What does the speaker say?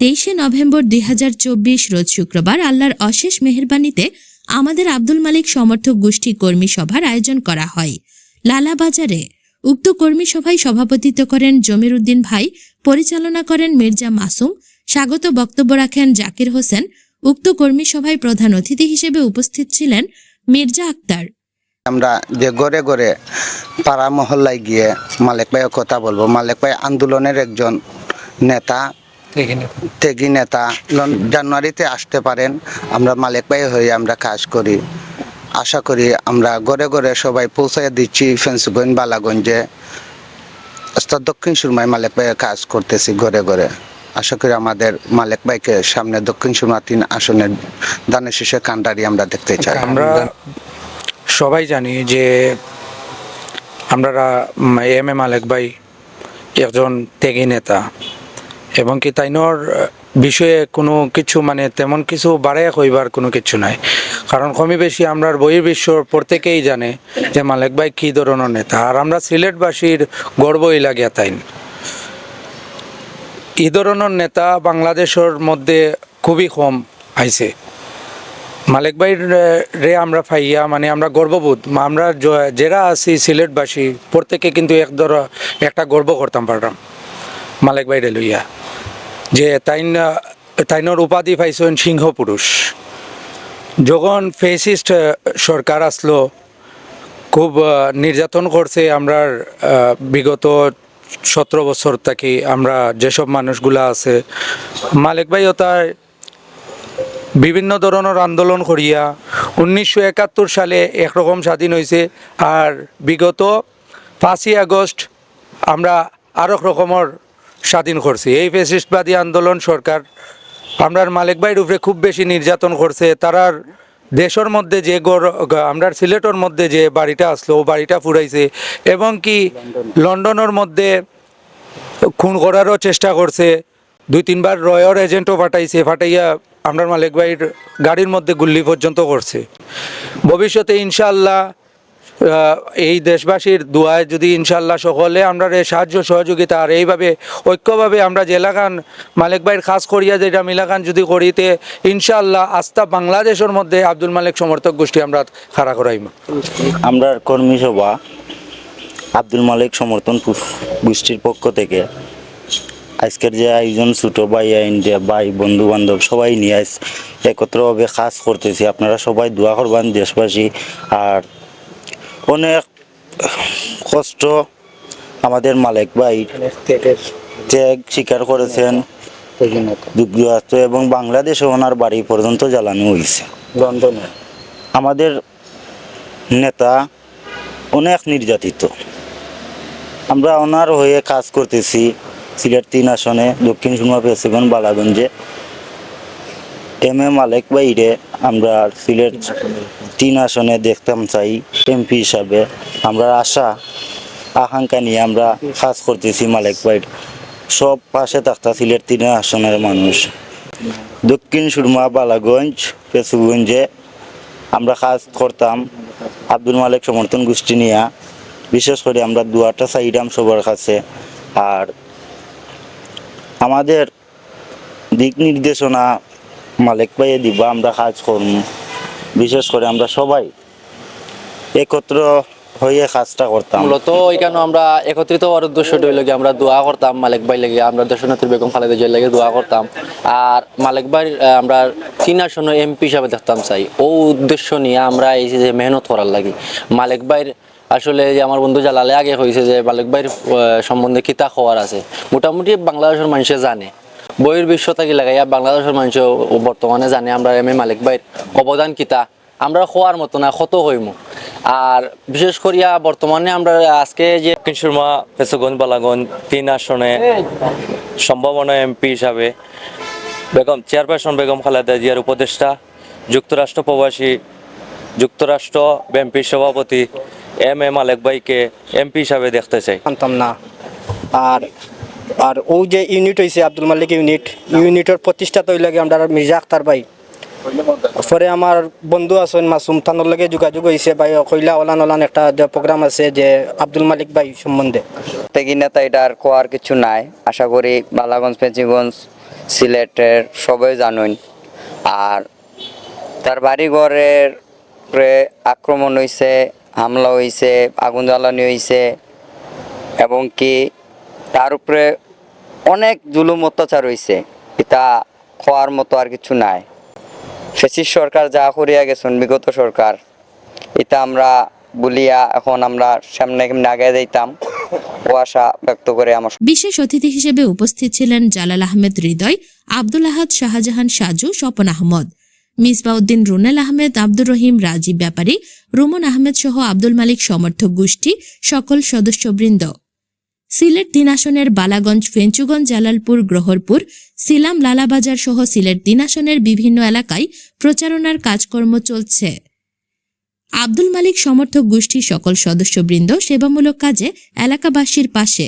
23শে November 2024 রোজ শুক্রবার আল্লাহর অশেষ মেহেরবানিতে আমাদের আব্দুল মালিক সমর্থক গোষ্ঠী কর্মী সভার আয়োজন করা হয় লালাবাজারে। উক্ত কর্মী সভায় সভাপতিত্ব করেন জমির উদ্দিন ভাই, পরিচালনা করেন মির্জা মাসুম, স্বাগত বক্তব্য রাখেন জাকির হোসেন। উক্ত কর্মী সভায় প্রধান অতিথি হিসেবে উপস্থিত ছিলেন মির্জা আক্তার। আমরা যে ঘরে ঘরে পাড়া মহল্লায় গিয়ে মালিক ভাইয়ের কথা বলবো। মালিক ভাই আন্দোলনের একজন নেতা, ত্যাগী নেতা। জানুয়ারিতে আসতে পারেন, আমরা মালিক ভাই হয়ে আমরা কাজ করি। আশা করি আমরা ঘরে ঘরে সবাই পৌঁছায় দিচ্ছি। ফেন্সগঞ্জ, বালাগঞ্জে, দক্ষিণ সুরমায় মালিক ভাইয়ের কাজ করতেছি ঘরে ঘরে। আশা করি আমাদের মালিক ভাইকে সামনে দক্ষিণ সুরমা 3 আসনের দানের শীষে কান্ডারি আমরা দেখতে চাই। আমরা সবাই জানি যে আমরা এম এ মালিক ভাই একজন ত্যাগী নেতা, এবং কি তাইনোর বিষয়ে কোনো কিছু তেমন কিছু বাড়াইয়া কইবার কোনো কিছু নাই। কারণ কমই বেশি আমরা বহির্বিশ্বর প্রত্যেকেই জানে যে মালিক ভাই কী ধরনের নেতা। আর আমরা সিলেটবাসীর গর্বই লাগিয়া তাইন। এই ধরনের নেতা বাংলাদেশের মধ্যে খুবই কম আইছে। মালিক ভাই রে আমরা পাইয়া আমরা গর্ববোধ, আমরা যারা আছি সিলেটবাসী প্রত্যেকে কিন্তু একটা গর্ব করতাম পারতাম মালিক ভাইরে লইয়া, যে তাইনোর উপাধি পাইছেন সিংহ পুরুষ। যখন ফেসিস্ট সরকার আসলো, খুব নির্যাতন করছে আমরা বিগত 17 বছর থেকে আমরা যেসব মানুষগুলা আছে, মালিক ভাইও তার বিভিন্ন ধরনের আন্দোলন করিয়া 1971 সালে একরকম স্বাধীন হয়েছে। আর বিগত 5ই আগস্ট আমরা আরো রকমের স্বাধীন করছি। এই ফ্যাসিস্টবাদী আন্দোলন সরকার আমরা মালিক ভাইয়ের উপরে খুব বেশি নির্যাতন করছে। তারার দেশের মধ্যে যে আমরা সিলেটের মধ্যে যে বাড়িটা আসলো, ও বাড়িটা ফুরাইছে, এবং কি লন্ডনের মধ্যে খুন করারও চেষ্টা করছে। 2-3 বার রয়্যাল এজেন্টও ফাটাইয়া আমরা মালিক ভাইয়ের গাড়ির মধ্যে গুল্লি পর্যন্ত করছে। ভবিষ্যতে ইনশাআল্লাহ এই দেশবাসীর দোয়ায় যদি ইনশাআল্লাহ সকলে আমরা সাহায্য সহযোগিতা আর এইভাবে ঐক্যভাবে আমরা যে এলাকান মালিক ভাইয়ের খাস করিয়া যেটা মিলাকান যদি করিতে ইনশাআল্লাহ আস্থা বাংলাদেশের মধ্যে আব্দুল মালিক সমর্থক গোষ্ঠী আমরা খাড়া করাইম। আমরা কর্মী সভা আব্দুল মালিক সমর্থন গোষ্ঠীর পক্ষ থেকে আজকের যে আয়োজন ছোটো ভাই ইন্ডিয়া ভাই বন্ধু বান্ধব সবাই নিয়ে একত্রভাবে কাজ করতেছি। আপনারা সবাই দোয়া করবেন দেশবাসী। আর অনেক কষ্ট আমাদের মালিক ভাই ত্যাগ স্বীকার করেছেন, যুক্তরাষ্ট্র এবং বাংলাদেশে ওনার বাড়ি পর্যন্ত জ্বালানো হয়েছে। লন্ডনে আমাদের নেতা অনেক নির্যাতিত। আমরা ওনার হয়ে কাজ করতেছি সিলেট 3 আসনে, দক্ষিণ সুরমা, ফেন্সগঞ্জ, বালাগঞ্জে। এম এ মালিক ভাইরে আমরা সিলেট 3 আসনে দেখতাম চাই এমপি হিসাবে। আমরা আশা আকাঙ্ক্ষা নিয়ে আমরা কাজ করতেছি মালিক ভাই সব পাশে থাকতা সিলেট 3 আসনের মানুষ। দক্ষিণ সুরমা, বালাগঞ্জ, ফেন্সগঞ্জে আমরা কাজ করতাম আব্দুল মালিক সমর্থন গোষ্ঠী নিয়ে। বিশেষ করে আমরা দুয়াটা চাইতাম সবার কাছে। আর আমাদের দিক নির্দেশনা মালিক ভাইয়ে দিবা, আমরা কাজ করব। বিশেষ করে আমরা সবাই একত্র হয়ে কাজটা করতাম। মূলত এখানে আমরা একত্রিত হওয়ার উদ্দেশ্যটা হইল আমরা দোয়া করতাম মালিক ভাই লাগে, আমরা দেশনেত্রী বেগম খালেদা জিয়ার লাগে দোয়া করতাম। আর মালিক ভাই আমরা 3 আসনে এমপি হিসাবে দেখতাম চাই। ও উদ্দেশ্য নিয়ে আমরা এই যে মেহনত করার লাগে মালিক ভাইয়ের আসলে যে আমার বন্ধু জালালে আগে হয়েছে যে মালিক ভাইয়ের সম্বন্ধে কিতা খবর আছে মোটামুটি বাংলাদেশের মানুষে জানে। বহির্বিশ্ব থেকে লাগাইয়া বাংলাদেশের মানুষ বর্তমানে জানে আমরা এম এ মালিক ভাইয়ের অবদান কিতা। আমরা খোয়ার মতো না কত হইমু। আর বিশেষ করিয়া বর্তমানে আমরা আজকে যে দক্ষিণ সুরমা, ফেন্সগঞ্জ, বালাগঞ্জ 3 আসনে সম্ভাবনা এমপি হিসাবে চেয়ারপারসন বেগম খালেদা জিয়ার উপদেষ্টা, যুক্তরাষ্ট্র প্রবাসী, যুক্তরাষ্ট্র বিএনপির সভাপতি এম এ মালিক ভাইকে এমপি হিসাবে দেখতে চাই। জানতাম না। আর ও যে ইউনিট হয়েছে আব্দুল মালিক ইউনিটের প্রতিষ্ঠাতা হইলে আমরা মির্জা আক্তার ভাই। পরে আমার বন্ধু আছেন মাসুম, তানোর লগে যোগাযোগ হয়েছে ভাই কইলা ওলান একটা প্রোগ্রাম আছে যে আব্দুল মালিক ভাই সম্বন্ধে। ত্যাগী নেতা এটা আর কোয়ার কিছু নাই। আশা করি বালাগঞ্জ, ফেন্সগঞ্জ সিলেটের সবাই জানেন। আর তার বাড়ি ঘরের আক্রমণ হয়েছে, হামলা হয়েছে, আগুন জ্বালানি হয়েছে, এবং কি তার উপরে অনেক জুলুম অত্যাচার হয়েছে। এটা খাওয়ার মতো আর কিছু নাই। ফেসিস সরকার যা করিয়া গেছেন, বিগত সরকার, এটা আমরা বলিয়া এখন আমরা সামনে কেমন আগে যাইতাম ও আশা ব্যক্ত করে আমার। বিশেষ অতিথি হিসেবে উপস্থিত ছিলেন জালাল আহমেদ হৃদয়, আব্দুল আহাদ, শাহজাহান সাজু, স্বপন আহমদ, মিসবাউদ্দিন, রুনেল আহমেদ, আব্দুর রহিম, রাজীব ব্যাপারী, রুমন আহমেদ সহ আব্দুল মালিক সমর্থক গোষ্ঠী সকল সদস্যবৃন্দ। সিলেট ৩ আসনের বালাগঞ্জ, ফেঞ্চুগঞ্জ, জালালপুর, গ্রহরপুর, সিলাম, লালাবাজার সহ সিলেট ৩ আসনের বিভিন্ন এলাকায় প্রচারণার কাজকর্ম চলছে। আব্দুল মালিক সমর্থক গোষ্ঠীর সকল সদস্যবৃন্দ সেবামূলক কাজে এলাকাবাসীর পাশে।